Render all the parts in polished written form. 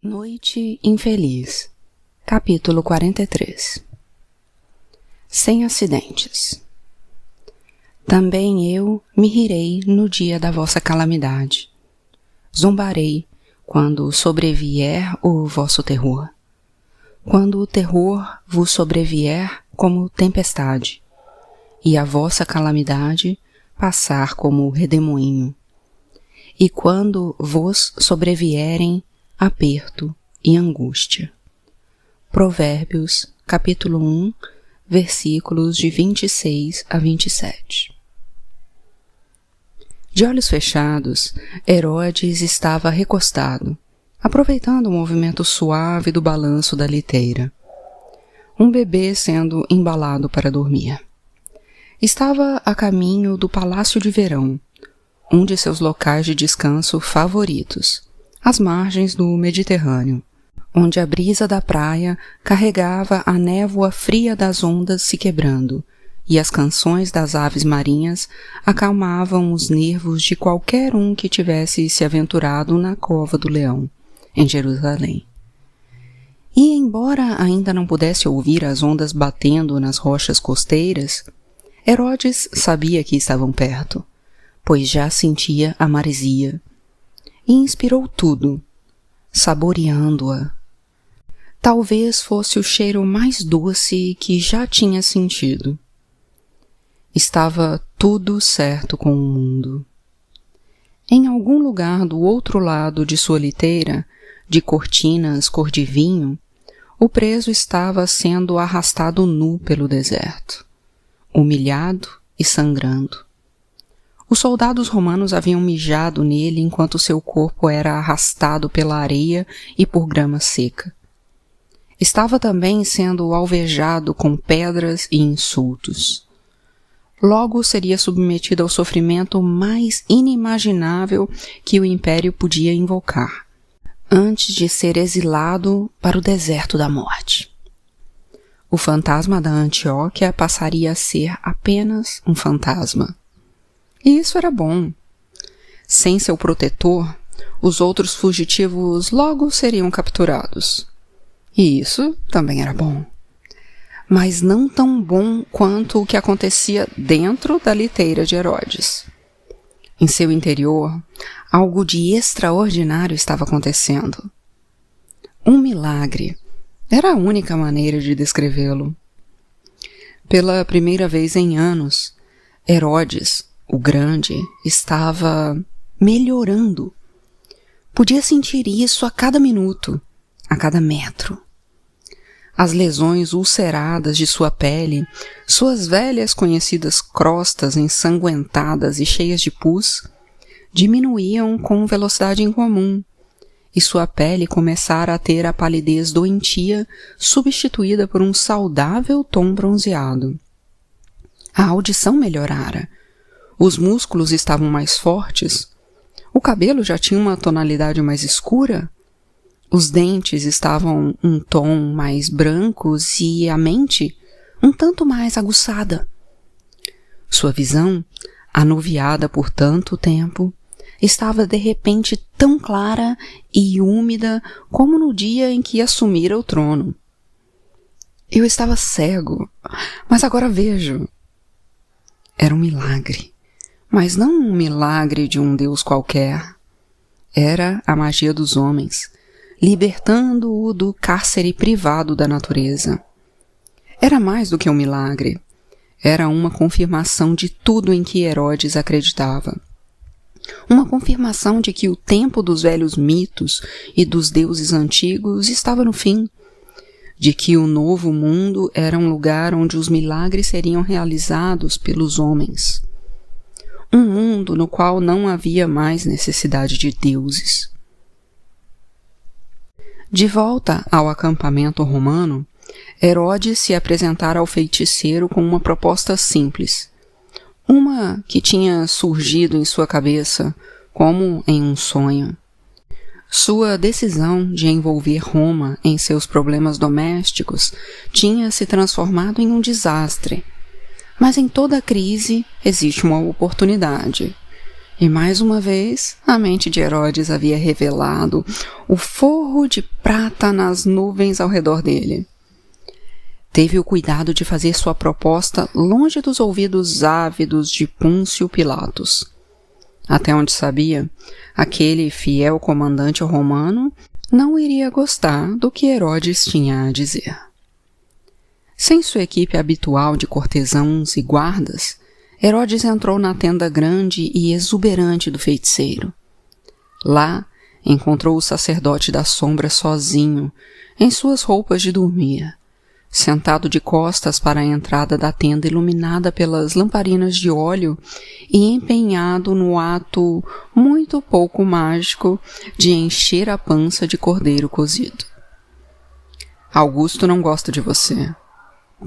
Noite infeliz. Capítulo 43. Sem acidentes. Também eu me rirei no dia da vossa calamidade. Zombarei quando sobrevier o vosso terror. Quando o terror vos sobrevier como tempestade, e a vossa calamidade passar como redemoinho. E quando vos sobrevierem aperto e angústia. Provérbios, capítulo 1, versículos de 26 a 27. De olhos fechados, Herodes estava recostado, aproveitando o movimento suave do balanço da liteira. Um bebê sendo embalado para dormir. Estava a caminho do Palácio de Verão, um de seus locais de descanso favoritos, às margens do Mediterrâneo, onde a brisa da praia carregava a névoa fria das ondas se quebrando, e as canções das aves marinhas acalmavam os nervos de qualquer um que tivesse se aventurado na cova do leão, em Jerusalém. E embora ainda não pudesse ouvir as ondas batendo nas rochas costeiras, Herodes sabia que estavam perto, pois já sentia a maresia, e inspirou tudo, saboreando-a. Talvez fosse o cheiro mais doce que já tinha sentido. Estava tudo certo com o mundo. Em algum lugar do outro lado de sua liteira, de cortinas cor de vinho, o preso estava sendo arrastado nu pelo deserto, humilhado e sangrando. Os soldados romanos haviam mijado nele enquanto seu corpo era arrastado pela areia e por grama seca. Estava também sendo alvejado com pedras e insultos. Logo seria submetido ao sofrimento mais inimaginável que o império podia invocar, antes de ser exilado para o deserto da morte. O fantasma da Antioquia passaria a ser apenas um fantasma. E isso era bom. Sem seu protetor, os outros fugitivos logo seriam capturados. E isso também era bom. Mas não tão bom quanto o que acontecia dentro da liteira de Herodes. Em seu interior, algo de extraordinário estava acontecendo. Um milagre. Era a única maneira de descrevê-lo. Pela primeira vez em anos, Herodes, o Grande, estava melhorando. Podia sentir isso a cada minuto, a cada metro. As lesões ulceradas de sua pele, suas velhas conhecidas crostas ensanguentadas e cheias de pus, diminuíam com velocidade incomum, e sua pele começara a ter a palidez doentia substituída por um saudável tom bronzeado. A audição melhorara. Os músculos estavam mais fortes, o cabelo já tinha uma tonalidade mais escura, os dentes estavam um tom mais brancos e a mente um tanto mais aguçada. Sua visão, anuviada por tanto tempo, estava de repente tão clara e úmida como no dia em que assumira o trono. Eu estava cego, mas agora vejo. Era um milagre. Mas não um milagre de um Deus qualquer. Era a magia dos homens, libertando-o do cárcere privado da natureza. Era mais do que um milagre. Era uma confirmação de tudo em que Herodes acreditava. Uma confirmação de que o tempo dos velhos mitos e dos deuses antigos estava no fim. De que o novo mundo era um lugar onde os milagres seriam realizados pelos homens. Um mundo no qual não havia mais necessidade de deuses. De volta ao acampamento romano, Herodes se apresentara ao feiticeiro com uma proposta simples, uma que tinha surgido em sua cabeça como em um sonho. Sua decisão de envolver Roma em seus problemas domésticos tinha se transformado em um desastre. Mas em toda crise existe uma oportunidade. E mais uma vez, a mente de Herodes havia revelado o forro de prata nas nuvens ao redor dele. Teve o cuidado de fazer sua proposta longe dos ouvidos ávidos de Pôncio Pilatos. Até onde sabia, aquele fiel comandante romano não iria gostar do que Herodes tinha a dizer. Sem sua equipe habitual de cortesãos e guardas, Herodes entrou na tenda grande e exuberante do feiticeiro. Lá, encontrou o sacerdote da sombra sozinho, em suas roupas de dormir, sentado de costas para a entrada da tenda iluminada pelas lamparinas de óleo e empenhado no ato muito pouco mágico de encher a pança de cordeiro cozido. Augusto não gosta de você,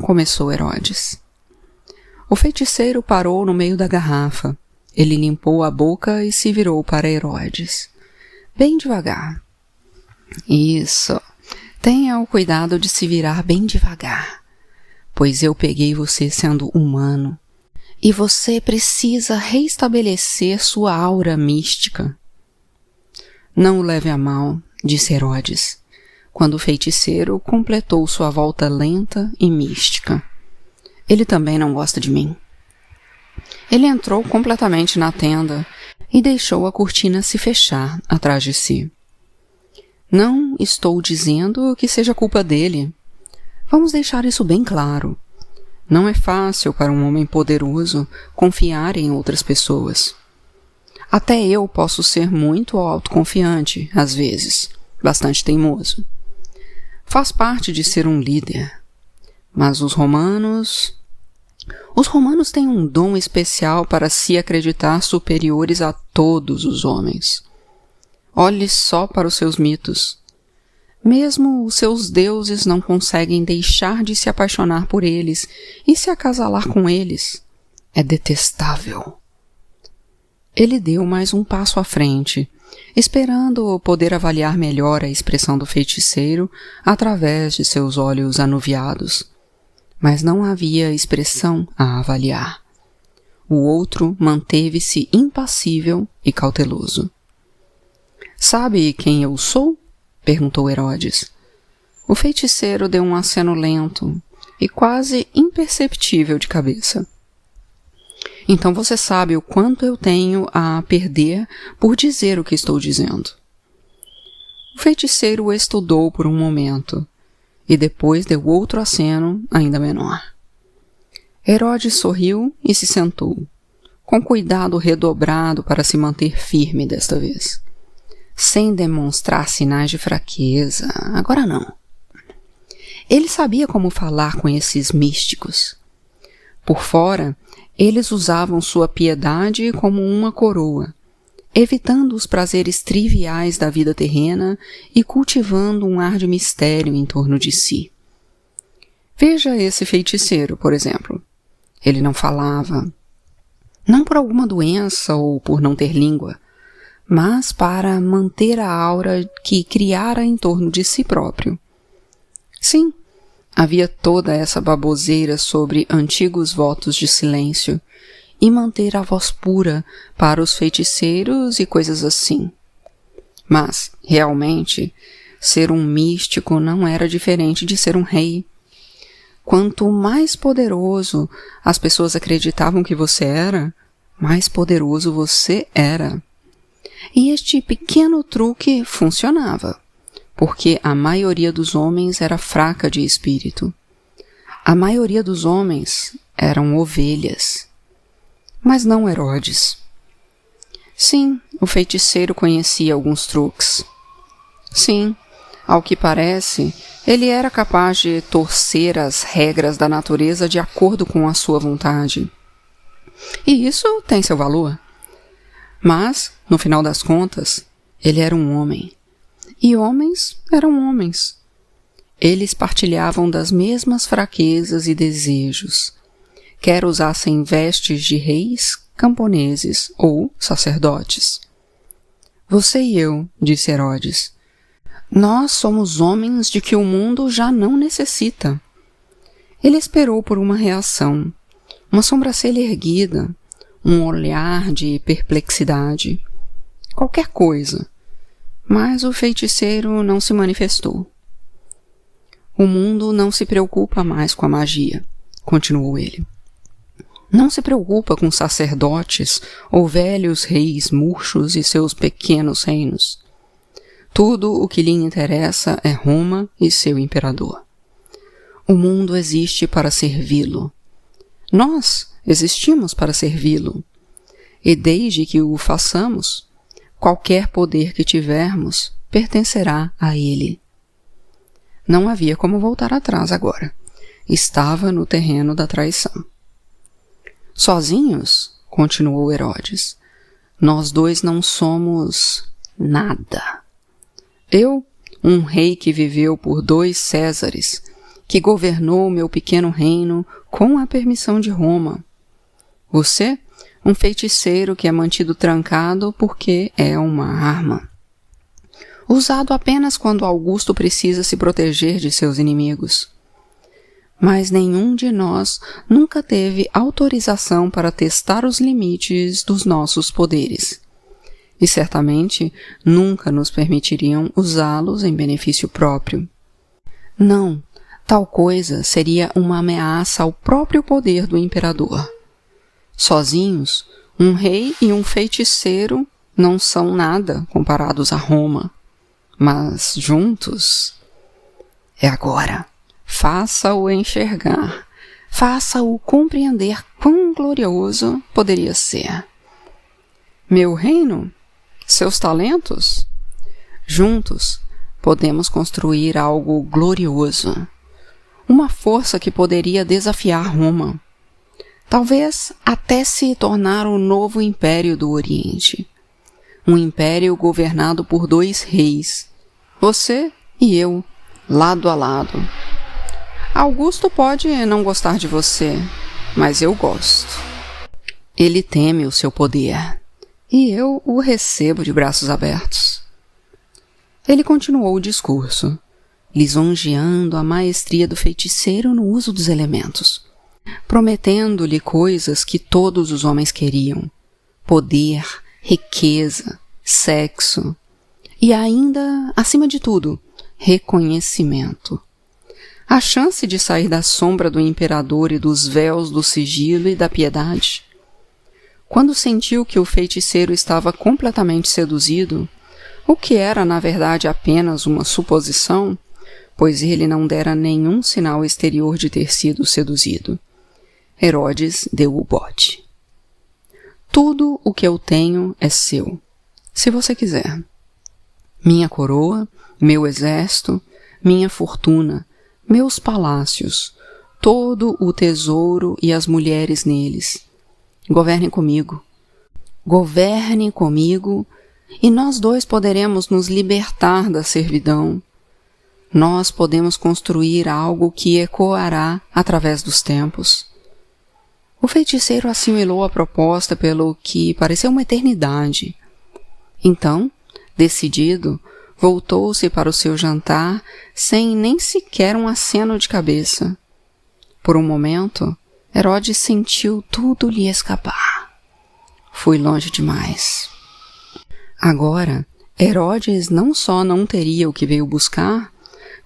começou Herodes. O feiticeiro parou no meio da garrafa. Ele limpou a boca e se virou para Herodes. Bem devagar. Isso. Tenha o cuidado de se virar bem devagar, pois eu peguei você sendo humano, e você precisa reestabelecer sua aura mística. Não o leve a mal, disse Herodes, quando o feiticeiro completou sua volta lenta e mística. Ele também não gosta de mim. Ele entrou completamente na tenda e deixou a cortina se fechar atrás de si. Não estou dizendo que seja culpa dele. Vamos deixar isso bem claro. Não é fácil para um homem poderoso confiar em outras pessoas. Até eu posso ser muito autoconfiante, às vezes, bastante teimoso. Faz parte de ser um líder. Mas os romanos têm um dom especial para se acreditar superiores a todos os homens. Olhe só para os seus mitos. Mesmo os seus deuses não conseguem deixar de se apaixonar por eles e se acasalar com eles. É detestável. Ele deu mais um passo à frente, esperando poder avaliar melhor a expressão do feiticeiro através de seus olhos anuviados. Mas não havia expressão a avaliar. O outro manteve-se impassível e cauteloso. Sabe quem eu sou? Perguntou Herodes. O feiticeiro deu um aceno lento e quase imperceptível de cabeça. Então você sabe o quanto eu tenho a perder por dizer o que estou dizendo. O feiticeiro o estudou por um momento e depois deu outro aceno ainda menor. Herodes sorriu e se sentou, com cuidado redobrado para se manter firme desta vez. Sem demonstrar sinais de fraqueza, agora não. Ele sabia como falar com esses místicos. Por fora, eles usavam sua piedade como uma coroa, evitando os prazeres triviais da vida terrena e cultivando um ar de mistério em torno de si. Veja esse feiticeiro, por exemplo. Ele não falava, não por alguma doença ou por não ter língua, mas para manter a aura que criara em torno de si próprio. Sim, havia toda essa baboseira sobre antigos votos de silêncio e manter a voz pura para os feiticeiros e coisas assim. Mas, realmente, ser um místico não era diferente de ser um rei. Quanto mais poderoso as pessoas acreditavam que você era, mais poderoso você era. E este pequeno truque funcionava, porque a maioria dos homens era fraca de espírito. A maioria dos homens eram ovelhas. Mas não Herodes. Sim, o feiticeiro conhecia alguns truques. Sim, ao que parece, ele era capaz de torcer as regras da natureza de acordo com a sua vontade. E isso tem seu valor. Mas, no final das contas, ele era um homem. E homens eram homens. Eles partilhavam das mesmas fraquezas e desejos, quer usassem vestes de reis, camponeses ou sacerdotes. Você e eu, disse Herodes, nós somos homens de que o mundo já não necessita. Ele esperou por uma reação, uma sobrancelha erguida, um olhar de perplexidade, qualquer coisa, mas o feiticeiro não se manifestou. O mundo não se preocupa mais com a magia, continuou ele. Não se preocupa com sacerdotes ou velhos reis murchos e seus pequenos reinos. Tudo o que lhe interessa é Roma e seu imperador. O mundo existe para servi-lo. Nós existimos para servi-lo. E desde que o façamos, qualquer poder que tivermos pertencerá a ele. Não havia como voltar atrás agora. Estava no terreno da traição. Sozinhos, continuou Herodes, nós dois não somos nada. Eu, um rei que viveu por 2 Césares, que governou meu pequeno reino com a permissão de Roma. Você, um feiticeiro que é mantido trancado porque é uma arma. Usado apenas quando Augusto precisa se proteger de seus inimigos. Mas nenhum de nós nunca teve autorização para testar os limites dos nossos poderes. E certamente nunca nos permitiriam usá-los em benefício próprio. Não, tal coisa seria uma ameaça ao próprio poder do imperador. Sozinhos, um rei e um feiticeiro não são nada comparados a Roma. Mas juntos, é agora. Faça-o enxergar, faça-o compreender quão glorioso poderia ser. Meu reino? Seus talentos? Juntos, podemos construir algo glorioso. Uma força que poderia desafiar Roma. Talvez até se tornar o novo império do Oriente. Um império governado por 2 reis. Você e eu, lado a lado. Augusto pode não gostar de você, mas eu gosto. Ele teme o seu poder, e eu o recebo de braços abertos. Ele continuou o discurso, lisonjeando a maestria do feiticeiro no uso dos elementos, prometendo-lhe coisas que todos os homens queriam: poder, riqueza, sexo e ainda, acima de tudo, reconhecimento. A chance de sair da sombra do imperador e dos véus do sigilo e da piedade. Quando sentiu que o feiticeiro estava completamente seduzido, o que era na verdade apenas uma suposição, pois ele não dera nenhum sinal exterior de ter sido seduzido, Herodes deu o bote. Tudo o que eu tenho é seu, se você quiser. Minha coroa, meu exército, minha fortuna, meus palácios, todo o tesouro e as mulheres neles. Governe comigo. Governe comigo, e nós 2 poderemos nos libertar da servidão. Nós podemos construir algo que ecoará através dos tempos. O feiticeiro assimilou a proposta pelo que pareceu uma eternidade. Então, decidido, voltou-se para o seu jantar sem nem sequer um aceno de cabeça. Por um momento, Herodes sentiu tudo lhe escapar. Fui longe demais. Agora, Herodes não só não teria o que veio buscar,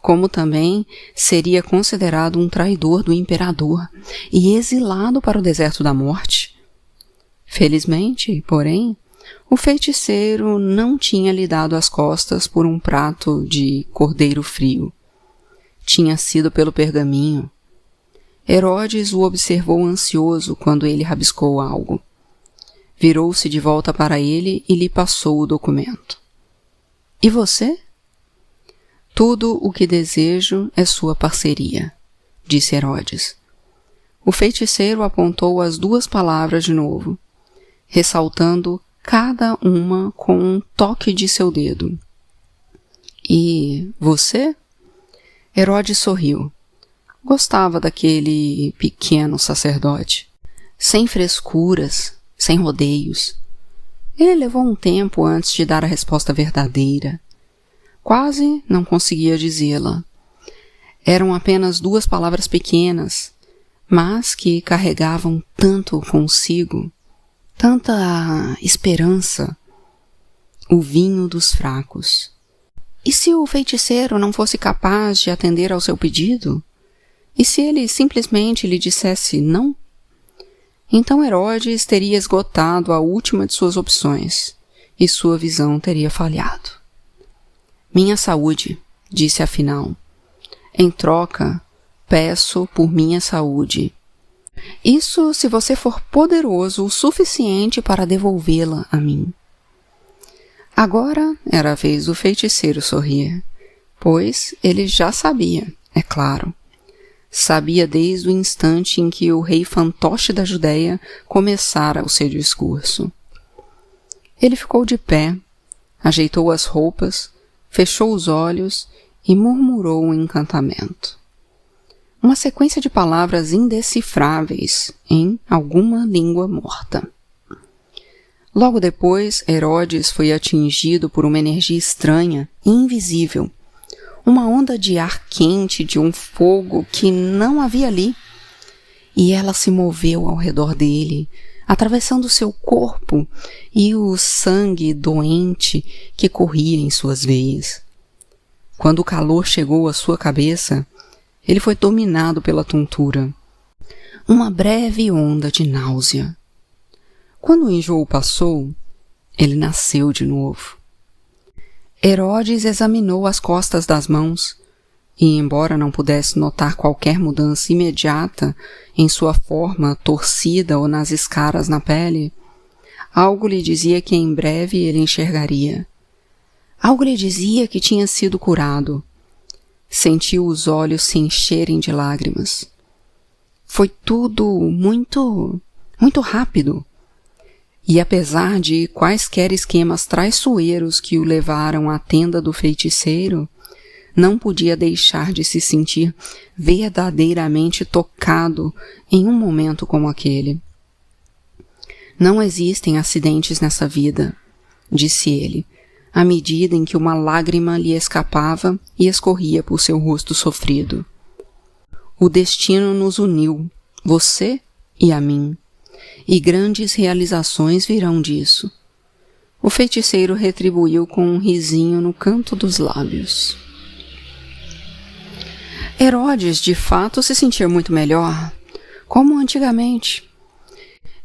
como também seria considerado um traidor do imperador e exilado para o deserto da morte. Felizmente, porém, o feiticeiro não tinha lhe dado as costas por um prato de cordeiro frio. Tinha sido pelo pergaminho. Herodes o observou ansioso quando ele rabiscou algo. Virou-se de volta para ele e lhe passou o documento. E você? Tudo o que desejo é sua parceria, disse Herodes. O feiticeiro apontou as 2 palavras de novo, ressaltando cada uma com um toque de seu dedo. E você? Herodes sorriu. Gostava daquele pequeno sacerdote. Sem frescuras, sem rodeios. Ele levou um tempo antes de dar a resposta verdadeira. Quase não conseguia dizê-la. Eram apenas 2 palavras pequenas, mas que carregavam tanto consigo. tanta esperança, o vinho dos fracos. E se o feiticeiro não fosse capaz de atender ao seu pedido? E se ele simplesmente lhe dissesse não? Então Herodes teria esgotado a última de suas opções, e sua visão teria falhado. Minha saúde, disse afinal. Em troca, peço por minha saúde. Isso se você for poderoso o suficiente para devolvê-la a mim. Agora era a vez do feiticeiro sorrir, pois ele já sabia, é claro. Sabia desde o instante em que o rei fantoche da Judéia começara o seu discurso. Ele ficou de pé, ajeitou as roupas, fechou os olhos e murmurou um encantamento. Uma sequência de palavras indecifráveis em alguma língua morta. Logo depois, Herodes foi atingido por uma energia estranha e invisível, uma onda de ar quente de um fogo que não havia ali, e ela se moveu ao redor dele, atravessando seu corpo e o sangue doente que corria em suas veias. Quando o calor chegou à sua cabeça, ele foi dominado pela tontura, uma breve onda de náusea. Quando o enjoo passou, ele nasceu de novo. Herodes examinou as costas das mãos e, embora não pudesse notar qualquer mudança imediata em sua forma torcida ou nas escaras na pele, algo lhe dizia que em breve ele enxergaria. Algo lhe dizia que tinha sido curado. Sentiu os olhos se encherem de lágrimas. Foi tudo muito rápido. E apesar de quaisquer esquemas traiçoeiros que o levaram à tenda do feiticeiro, não podia deixar de se sentir verdadeiramente tocado em um momento como aquele. Não existem acidentes nessa vida, disse ele, à medida em que uma lágrima lhe escapava e escorria por seu rosto sofrido. O destino nos uniu, você e a mim. E grandes realizações virão disso. O feiticeiro retribuiu com um risinho no canto dos lábios. Herodes, de fato, se sentia muito melhor, como antigamente.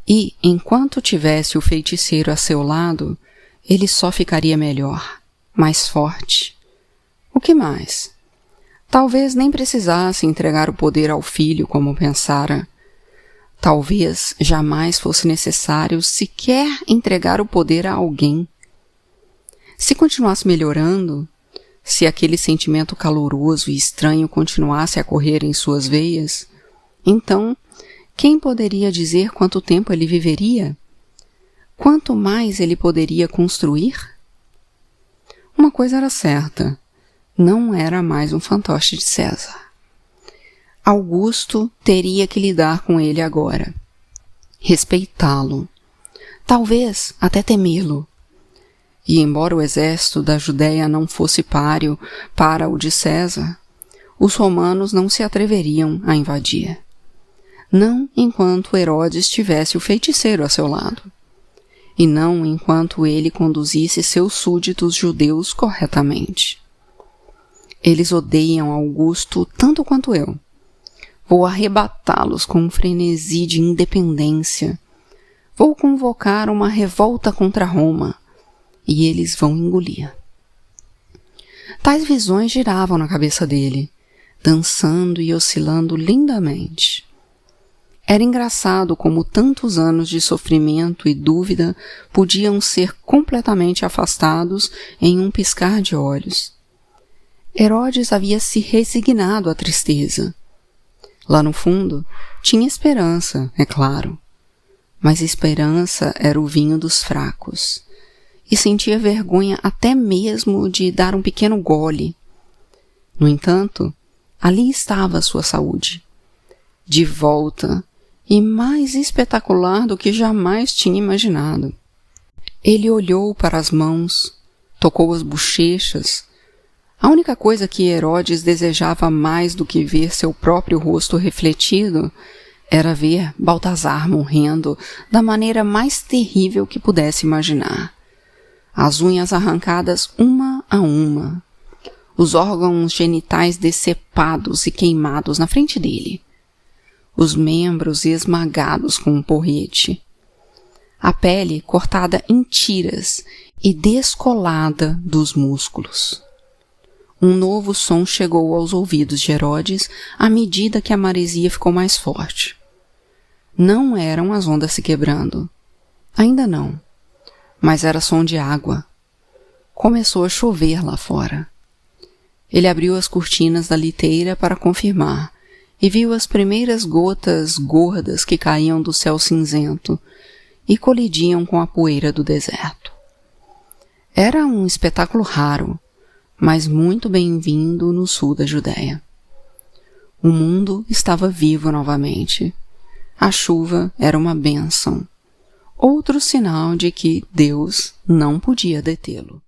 E, enquanto tivesse o feiticeiro a seu lado, ele só ficaria melhor, mais forte. O que mais? Talvez nem precisasse entregar o poder ao filho como pensara. Talvez jamais fosse necessário sequer entregar o poder a alguém. Se continuasse melhorando, se aquele sentimento caloroso e estranho continuasse a correr em suas veias, então, quem poderia dizer quanto tempo ele viveria? Quanto mais ele poderia construir? Uma coisa era certa, não era mais um fantoche de César. Augusto teria que lidar com ele agora, respeitá-lo, talvez até temê-lo. E embora o exército da Judéia não fosse páreo para o de César, os romanos não se atreveriam a invadir. Não enquanto Herodes tivesse o feiticeiro a seu lado, e não enquanto ele conduzisse seus súditos judeus corretamente. Eles odeiam Augusto tanto quanto eu. Vou arrebatá-los com um frenesi de independência. Vou convocar uma revolta contra Roma, e eles vão engolir. Tais visões giravam na cabeça dele, dançando e oscilando lindamente. Era engraçado como tantos anos de sofrimento e dúvida podiam ser completamente afastados em um piscar de olhos. Herodes havia se resignado à tristeza. Lá no fundo, tinha esperança, é claro. Mas esperança era o vinho dos fracos, e sentia vergonha até mesmo de dar um pequeno gole. No entanto, ali estava a sua saúde, de volta, e mais espetacular do que jamais tinha imaginado. Ele olhou para as mãos, tocou as bochechas. A única coisa que Herodes desejava mais do que ver seu próprio rosto refletido Era ver Baltazar morrendo da maneira mais terrível que pudesse imaginar. As unhas arrancadas uma a uma, os órgãos genitais decepados e queimados na frente dele, os membros esmagados com um porrete, a pele cortada em tiras e descolada dos músculos. Um novo som chegou aos ouvidos de Herodes à medida que a maresia ficou mais forte. Não eram as ondas se quebrando. Ainda não. Mas era som de água. Começou a chover lá fora. Ele abriu as cortinas da liteira para confirmar e viu as primeiras gotas gordas que caíam do céu cinzento e colidiam com a poeira do deserto. Era um espetáculo raro, mas muito bem-vindo no sul da Judéia. O mundo estava vivo novamente. A chuva era uma bênção, outro sinal de que Deus não podia detê-lo.